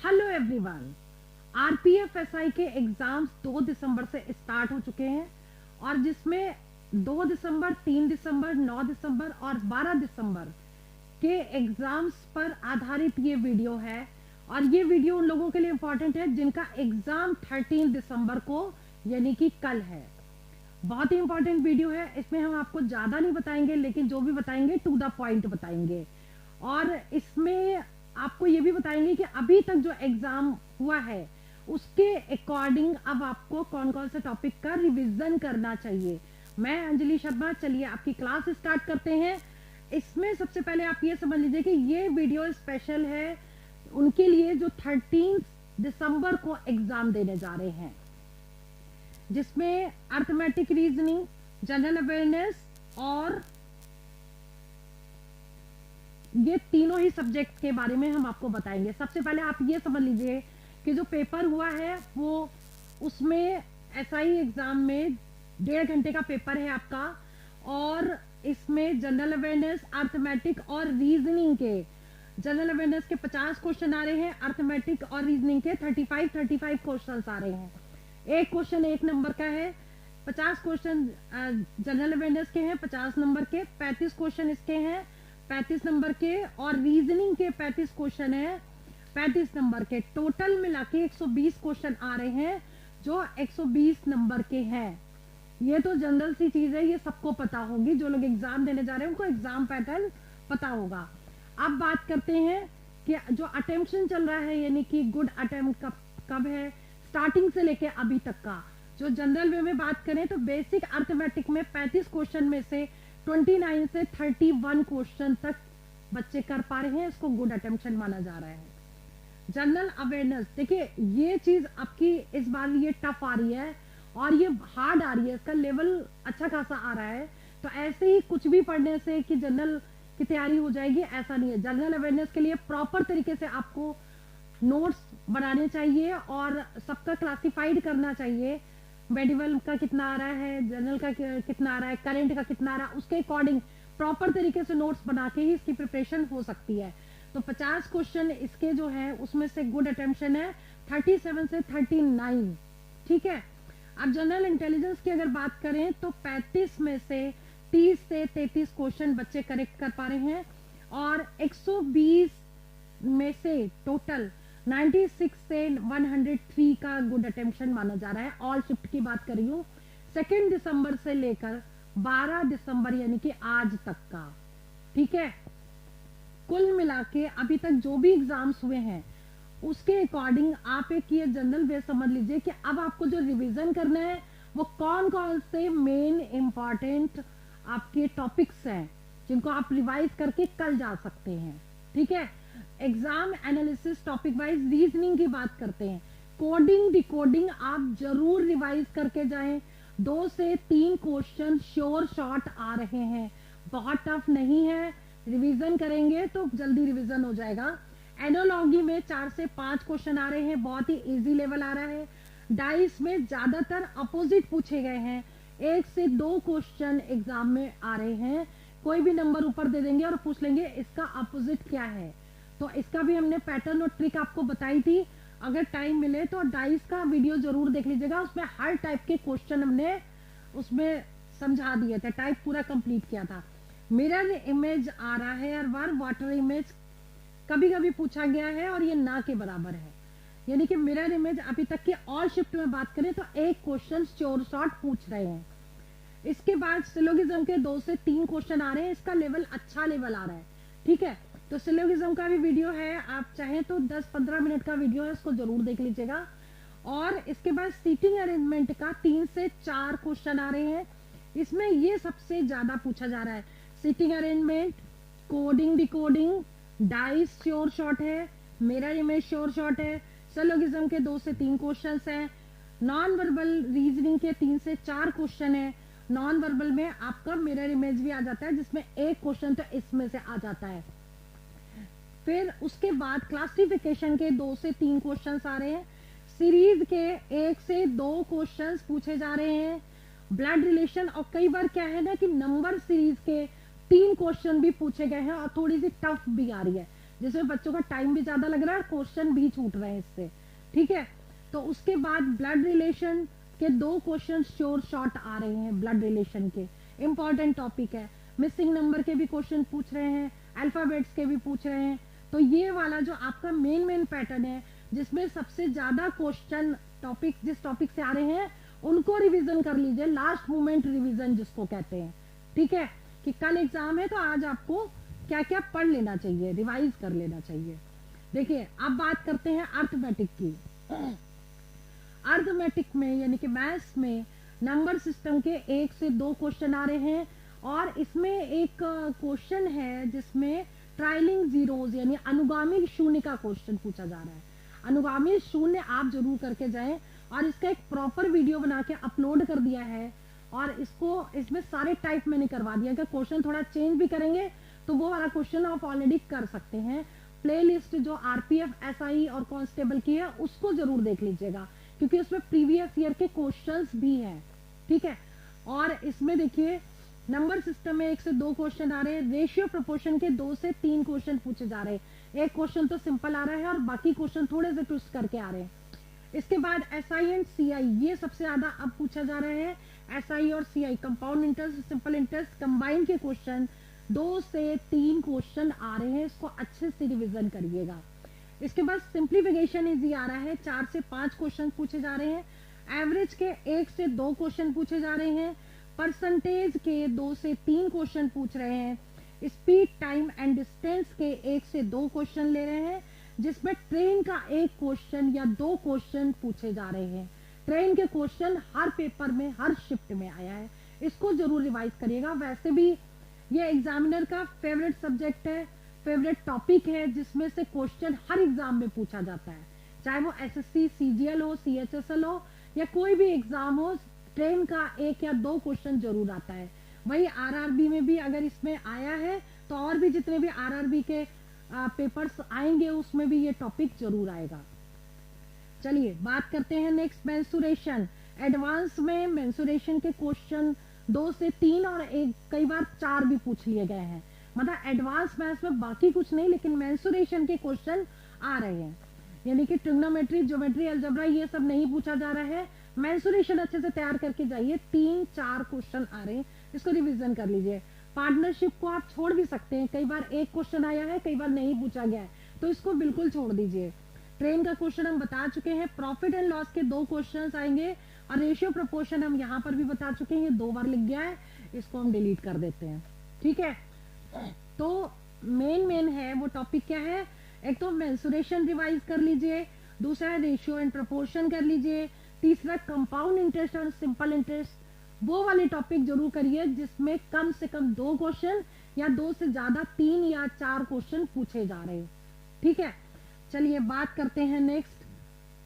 Hello everyone. RPF SI के exams 2 दिसंबर से start हो चुके हैं और जिसमें 2 दिसंबर, 3 दिसंबर, 9 दिसंबर और 12 दिसंबर के एग्जाम्स पर आधारित ये वीडियो है। और ये वीडियो उन लोगों के लिए इंपॉर्टेंट है जिनका एग्जाम 13 दिसंबर को यानी कि कल है। बहुत ही इंपॉर्टेंट वीडियो है। इसमें हम आपको ज्यादा नहीं बताएंगे, लेकिन जो भी बताएंगे टू द पॉइंट बताएंगे। और इसमें आपको ये भी बताएंगे कि अभी तक जो एग्जाम हुआ है उसके अकॉर्डिंग अब आपको कौन कौन से टॉपिक का रिवीजन करना चाहिए। मैं अंजलि शर्मा, चलिए आपकी क्लास स्टार्ट करते हैं। इसमें सबसे पहले आप ये समझ लीजिए कि ये वीडियो स्पेशल है उनके लिए जो 13 दिसंबर को एग्जाम देने जा रहे हैं, जिसमें अर्थमेटिक रीजनिंग, जनरल अवेयरनेस और ये तीनों ही सब्जेक्ट के बारे में हम आपको बताएंगे। सबसे पहले आप ये समझ लीजिए कि जो पेपर हुआ है वो उसमें एसआई एग्जाम में 1.5 घंटे का पेपर है आपका। और इसमें जनरल अवेयरनेस, अर्थमेटिक और रीजनिंग के जनरल अवेयरनेस के 50 क्वेश्चन आ रहे हैं, अर्थमेटिक और रीजनिंग के 35 क्वेश्चन आ रहे हैं। एक क्वेश्चन 1 नंबर का है। 50 क्वेश्चन जनरल अवेयरनेस के हैं 50 नंबर के, 35 क्वेश्चन इसके हैं 35 नंबर के, और रीजनिंग के 35 क्वेश्चन है 35 नंबर के। टोटल मिला के 120 क्वेश्चन आ रहे हैं जो 120 नंबर के हैं। ये तो जनरल सी चीज है, ये सबको पता होगी। जो लोग एग्जाम देने जा रहे हैं उनको एग्जाम पैटर्न पता होगा। अब बात करते हैं कि जो अटेम्प्शन चल रहा है यानी कि गुड अटेम्प्ट कब है, स्टार्टिंग से लेके अभी तक का। जो जनरल वे में बात करें तो बेसिक अर्थमेटिक में 35 क्वेश्चन में से 29 से 31 क्वेश्चन तक बच्चे कर पा रहे हैं, इसको गुड अटेम्प्शन माना जा रहा है। जनरल अवेयरनेस, देखिए ये चीज आपकी इस बार ये टफ आ रही है और ये हार्ड आ रही है, इसका लेवल अच्छा खासा आ रहा है। तो ऐसे ही कुछ भी पढ़ने से कि जनरल की तैयारी हो जाएगी ऐसा नहीं है। जनरल अवेयरनेस के लिए प्रॉपर तरीके से आपको नोट्स बनाने चाहिए और सबका क्लासिफाइड करना चाहिए। मेडिवल का कितना आ रहा है, जनरल का कितना आ रहा है, करंट का कितना आ रहा है, उसके अकॉर्डिंग प्रॉपर तरीके से नोट्स बना के ही इसकी प्रिपरेशन हो सकती है। तो 50 क्वेश्चन इसके जो है उसमें से गुड अटेम्प्शन है 37 से 39। ठीक है। अब जनरल इंटेलिजेंस की अगर बात करें तो 35 में से 30 से 33 क्वेश्चन बच्चे करेक्ट कर पा रहे हैं और 120 में से टोटल 96 से 103 का गुड अटेम्प्शन माना जा रहा है। ऑल शिफ्ट की बात कर रही हूँ, 2 दिसंबर से लेकर 12 दिसंबर यानी कि आज तक का। ठीक है। कुल मिला के अभी तक जो भी एग्जाम्स हुए हैं उसके अकॉर्डिंग आप एक ये जनरल वे समझ लीजिए कि अब आपको जो रिवीजन करना है वो कौन कौन से मेन इंपॉर्टेंट आपके टॉपिक्स हैं जिनको आप रिवाइज करके कल जा सकते हैं। ठीक है। Exam analysis topic wise reasoning की बात करते हैं। कोडिंग डिकोडिंग आप जरूर रिवाइज करके जाएं। 2 से 3 क्वेश्चन श्योर शॉर्ट आ रहे हैं, बहुत टफ नहीं है। रिवीजन करेंगे तो जल्दी रिवीजन हो जाएगा। एनोलॉजी में 4 से 5 क्वेश्चन आ रहे हैं, बहुत ही इजी लेवल आ रहा है। डाइस में ज्यादातर अपोजिट पूछे गए हैं, 1 से 2 क्वेश्चन एग्जाम में आ रहे हैं। कोई भी नंबर ऊपर दे देंगे और पूछ लेंगे इसका अपोजिट क्या है। तो इसका भी हमने पैटर्न और ट्रिक आपको बताई थी। अगर टाइम मिले तो डाइस का वीडियो जरूर देख लीजिएगा, उसमें हर टाइप के क्वेश्चन हमने उसमें समझा दिए थे, टाइप पूरा कंप्लीट किया था। मिरर इमेज आ रहा है हर बार, वाटर इमेज कभी कभी पूछा गया है और ये ना के बराबर है। यानी कि मिरर इमेज अभी तक की ऑल शिफ्ट में बात करें तो 1 क्वेश्चन श्योर शॉर्ट पूछ रहे हैं। इसके बाद सिलोगिज्म के 2 से 3 क्वेश्चन आ रहे हैं, इसका लेवल अच्छा लेवल आ रहा है। ठीक है। तो सिलोगिज्म का भी वीडियो है, आप चाहें तो 10-15 मिनट का वीडियो है, उसको जरूर देख लीजिएगा। और इसके बाद सीटिंग अरेंजमेंट का 3 से 4 क्वेश्चन आ रहे हैं, इसमें ये सबसे ज्यादा पूछा जा रहा है। Seating arrangement, coding decoding, dice sure shot है, मिरर इमेज श्योर शॉर्ट है, सिलोगिज्म के 2 से 3 क्वेश्चन है, नॉन वर्बल रीजनिंग के 3 से 4 क्वेश्चन है। नॉन वर्बल में आपका मिरर इमेज भी आ जाता है जिसमें 1 क्वेश्चन तो इसमें से आ जाता है। फिर उसके बाद क्लासिफिकेशन के 2 से 3 क्वेश्चंस आ रहे हैं। सीरीज के 1 से 2 क्वेश्चंस पूछे जा रहे हैं। ब्लड रिलेशन, और कई बार क्या है ना कि नंबर सीरीज के 3 क्वेश्चन भी पूछे गए हैं और थोड़ी सी टफ भी आ रही है। जिसमें बच्चों का टाइम भी ज्यादा लग रहा है और क्वेश्चन भी छूट रहे हैं इससे, ठीक है। तो उसके बाद ब्लड रिलेशन के 2 क्वेश्चन श्योर शॉर्ट आ रहे हैं, ब्लड रिलेशन के इंपॉर्टेंट टॉपिक है। मिसिंग नंबर के भी क्वेश्चन पूछ रहे हैं, अल्फाबेट्स के भी पूछ रहे हैं। तो ये वाला जो आपका मेन पैटर्न है, जिसमें सबसे ज्यादा क्वेश्चन टॉपिक जिस टॉपिक से आ रहे हैं उनको रिवीजन कर लीजिए, लास्ट मोमेंट रिवीजन जिसको कहते हैं, ठीक है। कि कल एग्जाम है तो आज आपको क्या क्या पढ़ लेना चाहिए, रिवाइज कर लेना चाहिए। देखिए अब बात करते हैं अर्थमेटिक की। अर्थमेटिक में यानी कि मैथ्स में नंबर सिस्टम के 1 से 2 क्वेश्चन आ रहे हैं, और इसमें एक क्वेश्चन है जिसमें ट्राइलिंग जीरोज यानी अनुगामी शून्य का क्वेश्चन पूछा जा रहा है। अनुगामी शून्य आप जरूर करके जाएं, और इसका एक प्रॉपर वीडियो बना के अपलोड कर दिया है, और इसमें सारे टाइप मैंने करवा दिया कि क्वेश्चन थोड़ा चेंज भी करेंगे तो वो वाला क्वेश्चन आप ऑलरेडी कर सकते हैं। प्लेलिस्ट जो आरपीएफ एसआई और कांस्टेबल की है उसको जरूर देख लीजिएगा, क्योंकि उसमें प्रीवियस ईयर के क्वेश्चंस भी हैं, ठीक है। और इसमें देखिए नंबर सिस्टम में 1 से 2 क्वेश्चन आ रहे हैं, रेशियो प्रोपोर्शन के 2 से 3 क्वेश्चन पूछे जा रहे हैं। एक क्वेश्चन तो सिंपल आ रहा है और बाकी क्वेश्चन थोड़े से ट्विस्ट करके आ रहे हैं। इसके बाद एसआई एंड सीआई, ये सबसे ज्यादा अब पूछा जा रहा है। एसआई और CI compound interest, simple interest combine के क्वेश्चन 2 से 3 क्वेश्चन आ रहे हैं, इसको अच्छे से रिवीजन करिएगा। इसके बाद सिंप्लीफिकेशन इजी आ रहा है, 4 से 5 क्वेश्चन पूछे जा रहे हैं। एवरेज के 1 से 2 क्वेश्चन पूछे जा रहे हैं। परसेंटेज के 2 से 3 क्वेश्चन पूछ रहे हैं। स्पीड, टाइम एंड डिस्टेंस के 1 से 2 क्वेश्चन ले रहे हैं, जिसमें ट्रेन का 1 क्वेश्चन या 2 क्वेश्चन पूछे जा रहे हैं। ट्रेन के क्वेश्चन हर पेपर में हर शिफ्ट में आया है, इसको जरूर रिवाइज करिएगा। वैसे भी ये एग्जामिनर का फेवरेट सब्जेक्ट है, फेवरेट टॉपिक है, जिसमें से क्वेश्चन हर एग्जाम में पूछा जाता है, चाहे वो एसएससी, सीजीएल हो, सीएचएसएल हो या कोई भी एग्जाम हो। ट्रेन का 1 या 2 क्वेश्चन जरूर आता है। वही आरआरबी में भी अगर इसमें आया है तो और भी जितने भी आरआरबी के पेपर्स आएंगे उसमें भी ये टॉपिक जरूर आएगा। चलिए बात करते हैं नेक्स्ट, मेंसुरेशन। एडवांस में मेंसुरेशन के क्वेश्चन 2 से 3 और कई बार 4 भी पूछ लिए गए हैं। मतलब एडवांस मैथ्स में बाकी कुछ नहीं, लेकिन मेंसुरेशन के क्वेश्चन आ रहे हैं। यानी कि ट्रिग्नोमेट्री, ज्योमेट्री, अलजेब्रा ये सब नहीं पूछा जा रहा है। मेंसुरेशन अच्छे से तैयार करके जाइए, 3-4 क्वेश्चन आ रहे हैं, इसको रिवीजन कर लीजिए। पार्टनरशिप को आप छोड़ भी सकते हैं, कई बार 1 क्वेश्चन आया है, कई बार नहीं पूछा गया है, तो इसको बिल्कुल छोड़ दीजिए। ट्रेन का क्वेश्चन हम बता चुके हैं। प्रॉफिट एंड लॉस के 2 क्वेश्चन आएंगे, और रेशियो प्रोपोर्शन हम यहाँ पर भी बता चुके हैं, ये 2 बार लिख गया है, इसको हम डिलीट कर देते हैं, ठीक है। तो मेन है वो टॉपिक क्या है, एक तो मेंसुरेशन रिवाइज कर लीजिए, दूसरा रेशियो एंड प्रोपोर्शन कर लीजिए, तीसरा कंपाउंड इंटरेस्ट और सिंपल इंटरेस्ट, वो वाले टॉपिक जरूर करिए जिसमें कम से कम 2 क्वेश्चन या 2 से ज्यादा 3 या 4 क्वेश्चन पूछे जा रहे हैं, ठीक है। चलिए बात करते हैं नेक्स्ट,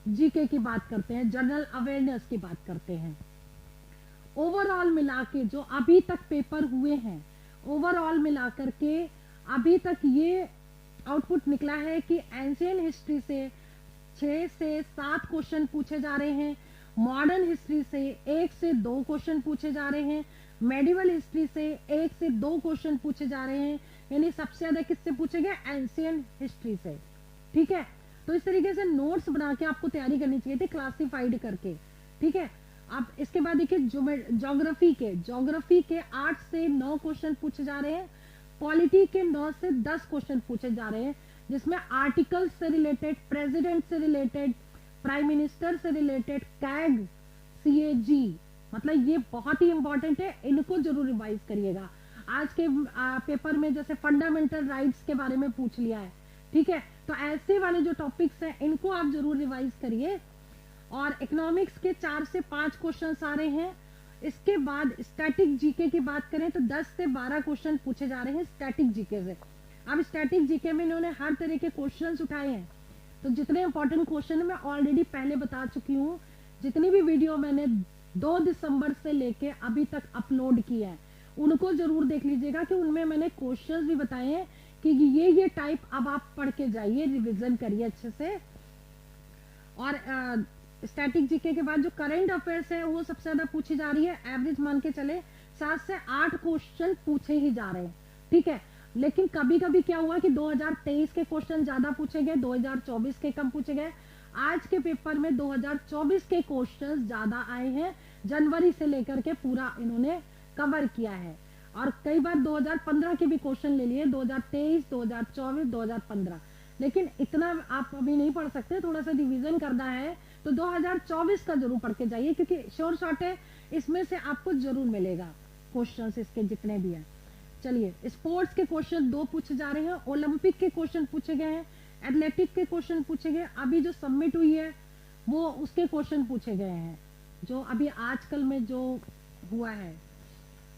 जीके की बात करते हैं, जनरल अवेयरनेस की बात करते हैं। ओवरऑल मिला के जो अभी तक पेपर हुए हैं, ओवरऑल मिलाकर के अभी तक ये आउटपुट निकला है कि एंशियंट हिस्ट्री से 6 से 7 क्वेश्चन पूछे जा रहे हैं, मॉडर्न हिस्ट्री से 1 से 2 क्वेश्चन पूछे जा रहे हैं, मेडिवल हिस्ट्री से 1 से 2 क्वेश्चन पूछे जा रहे हैं। यानी सबसे ज्यादा किससे पूछे गए, एंशियंट हिस्ट्री से, ठीक है। तो इस तरीके से नोट्स बना के आपको तैयारी करनी चाहिए थी, क्लासिफाइड करके, ठीक है। अब इसके बाद देखिए ज्योग्राफी के 8 से 9 क्वेश्चन पूछे जा रहे हैं, पॉलिटी के 9 से 10 क्वेश्चन पूछे जा रहे हैं, जिसमें आर्टिकल से रिलेटेड, प्रेसिडेंट से रिलेटेड, प्राइम मिनिस्टर से रिलेटेड, कैग, सीएजी, मतलब ये बहुत ही इंपॉर्टेंट है, इनको जरूर रिवाइज करिएगा। आज के पेपर में जैसे फंडामेंटल राइट्स के बारे में पूछ लिया है, ठीक है। तो ऐसे वाले जो टॉपिक्स हैं इनको आप जरूर रिवाइज करिए। और इकोनॉमिक्स के 4 से 5 क्वेश्चन आ रहे हैं। इसके बाद स्टैटिक जीके की बात करें तो 10 से 12 क्वेश्चन पूछे जा रहे हैं स्टैटिक जीके से। अब स्टैटिक जीके में इन्होंने हर तरह के क्वेश्चंस उठाए हैं, तो जितने इंपॉर्टेंट क्वेश्चन मैं ऑलरेडी पहले बता चुकी हूँ। जितनी भी वीडियो मैंने 2 दिसंबर से लेके अभी तक अपलोड किया है उनको जरूर देख लीजिएगा, कि उनमें मैंने क्वेश्चंस भी बताए हैं कि ये टाइप अब आप पढ़ के जाइए, रिविजन करिए अच्छे से। और स्टैटिक जीके के बाद जो करंट अफेयर्स है वो सबसे ज्यादा पूछी जा रही है। एवरेज मान के चले 7 से 8 क्वेश्चन पूछे ही जा रहे हैं, ठीक है। लेकिन कभी कभी क्या हुआ कि 2023 के क्वेश्चन ज्यादा पूछे गए, 2024 के कम पूछे गए। आज के पेपर में 2024 के क्वेश्चंस ज्यादा आए हैं, जनवरी से लेकर के पूरा इन्होंने कवर किया है। और कई बार 2015 के भी क्वेश्चन ले लिए, 2023, 2024, 2015। लेकिन इतना आप अभी नहीं पढ़ सकते, थोड़ा सा रिवीजन करना है तो 2024 का जरूर पढ़ के जाइए, क्योंकि श्योर शॉट है इसमें से आपको जरूर मिलेगा क्वेश्चंस इसके जितने भी हैं। चलिए, स्पोर्ट्स के क्वेश्चन 2 पूछे जा रहे हैं, ओलंपिक के क्वेश्चन पूछे गए हैं, एथलेटिक के क्वेश्चन पूछे गए, अभी जो सबमिट हुई है वो उसके क्वेश्चन पूछे गए हैं, जो अभी आजकल में जो हुआ है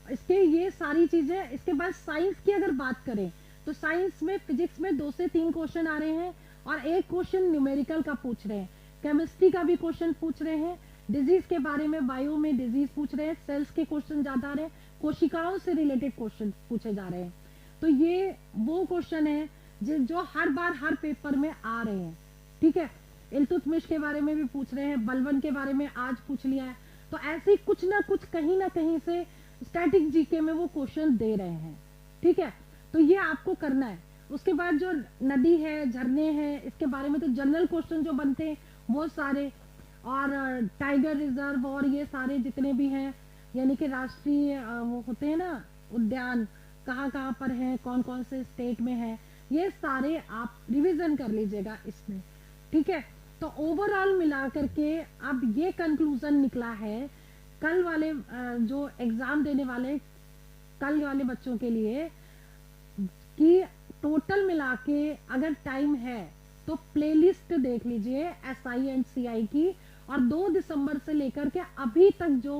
इसके, ये सारी चीजें। इसके बाद साइंस की अगर बात करें तो साइंस में फिजिक्स में 2 से 3 क्वेश्चन आ रहे हैं और एक क्वेश्चन न्यूमेरिकल का पूछ रहे हैं, केमिस्ट्री का भी क्वेश्चन पूछ रहे हैं, डिजीज के बारे में बायो में डिजीज पूछ रहे हैं, सेल्स के क्वेश्चन ज्यादा आ रहे हैं, कोशिकाओं से रिलेटेड क्वेश्चन पूछे जा रहे हैं। तो ये वो क्वेश्चन है जो हर बार हर पेपर में आ रहे हैं। ठीक है, इल्तुतमिश के बारे में भी पूछ रहे हैं, बलबन के बारे में आज पूछ लिया है। तो ऐसे कुछ ना कहीं से स्टैटिक जीके में वो क्वेश्चन दे रहे हैं। ठीक है, तो ये आपको करना है। उसके बाद जो नदी है, झरने हैं, इसके बारे में तो जनरल क्वेश्चन जो बनते हैं वो सारे, और टाइगर रिजर्व और ये सारे जितने भी हैं, यानी कि राष्ट्रीय वो होते हैं ना उद्यान, कहाँ कहाँ पर है, कौन कौन से स्टेट में है, ये सारे आप रिवीजन कर लीजिएगा इसमें। ठीक है, तो ओवरऑल मिला करके अब ये कंक्लूजन निकला है कल वाले जो एग्जाम देने वाले कल वाले बच्चों के लिए, कि टोटल मिला के अगर टाइम है तो प्लेलिस्ट देख लीजिए SI एंड CI की, और 2 दिसंबर से लेकर के अभी तक जो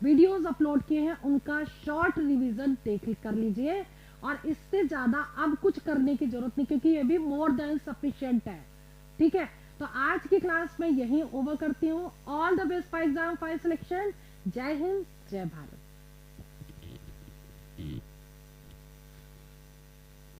वीडियोस अपलोड किए हैं उनका शॉर्ट रिवीजन कर लीजिए। और इससे ज्यादा अब कुछ करने की जरूरत नहीं, क्योंकि ये भी मोर देन सफिशिएंट है। ठीक है, तो आज की क्लास में यही ओवर करती हूँ। All the best for exam 5 selection. जय हिंद, जय भारत।